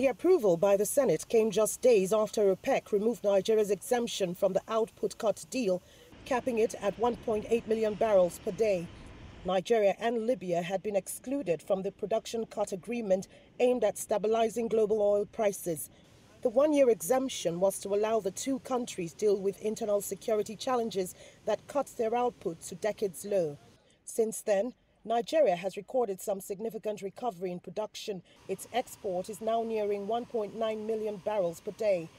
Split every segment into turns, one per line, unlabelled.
The approval by the Senate came just days after OPEC removed Nigeria's exemption from the output cut deal, capping it at 1.8 million barrels per day. Nigeria and Libya had been excluded from the production cut agreement aimed at stabilizing global oil prices. The one-year exemption was to allow the two countries deal with internal security challenges that cut their output to decades low. Since then, Nigeria has recorded some significant recovery in production. Its export is now nearing 1.9 million barrels per day.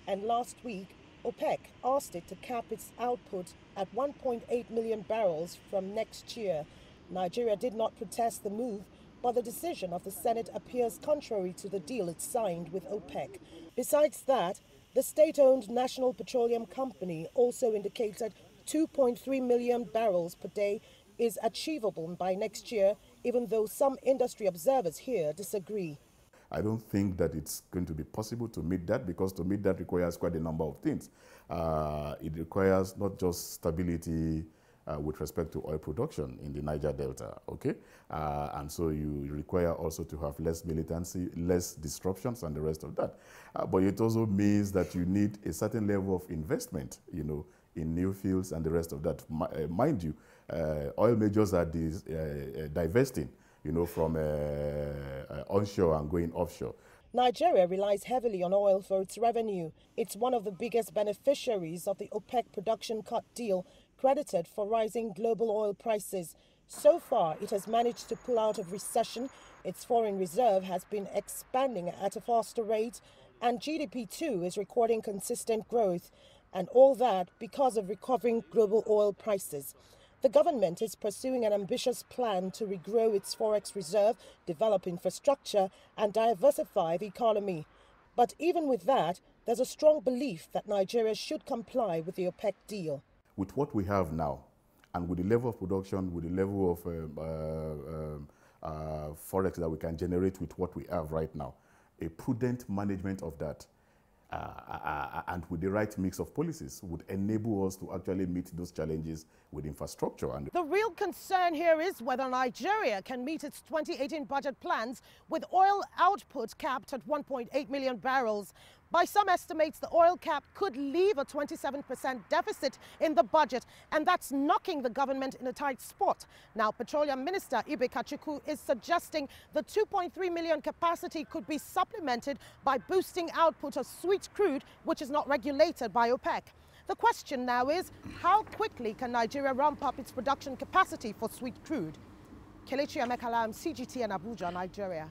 And last week, OPEC asked it to cap its output at 1.8 million barrels from next year. Nigeria did not protest the move, but the decision of the Senate appears contrary to the deal it signed with OPEC. Besides that, the state-owned National Petroleum Company also indicated 2.3 million barrels per day is achievable by next year, even though some industry observers here disagree.
I don't think that it's going to be possible to meet that, because to meet that requires quite a number of things. It requires not just stability with respect to oil production in the Niger Delta, okay? And so you require also to have less militancy, less disruptions and the rest of that. But it also means that you need a certain level of investment, you know, in new fields and the rest of that. Mind you, oil majors are divesting, you know, from onshore and going offshore.
Nigeria relies heavily on oil for its revenue. It's one of the biggest beneficiaries of the OPEC production cut deal, credited for rising global oil prices. So far, it has managed to pull out of recession. Its foreign reserve has been expanding at a faster rate, and GDP too is recording consistent growth. And all that because of recovering global oil prices. The government is pursuing an ambitious plan to regrow its forex reserve, develop infrastructure, and diversify the economy. But even with that, there's a strong belief that Nigeria should comply with the OPEC deal.
With what we have now, and with the level of production, with the level of forex that we can generate with what we have right now, a prudent management of that and with the right mix of policies would enable us to actually meet those challenges with infrastructure. And
the real concern here is whether Nigeria can meet its 2018 budget plans with oil output capped at 1.8 million barrels. By some estimates, the oil cap could leave a 27% deficit in the budget, and that's knocking the government in a tight spot. Now, Petroleum Minister Kelechi is suggesting the 2.3 million capacity could be supplemented by boosting output of sweet crude, which is not regulated by OPEC. The question now is, how quickly can Nigeria ramp up its production capacity for sweet crude? Kelechi, Emekalam, CGTN, Abuja, Nigeria.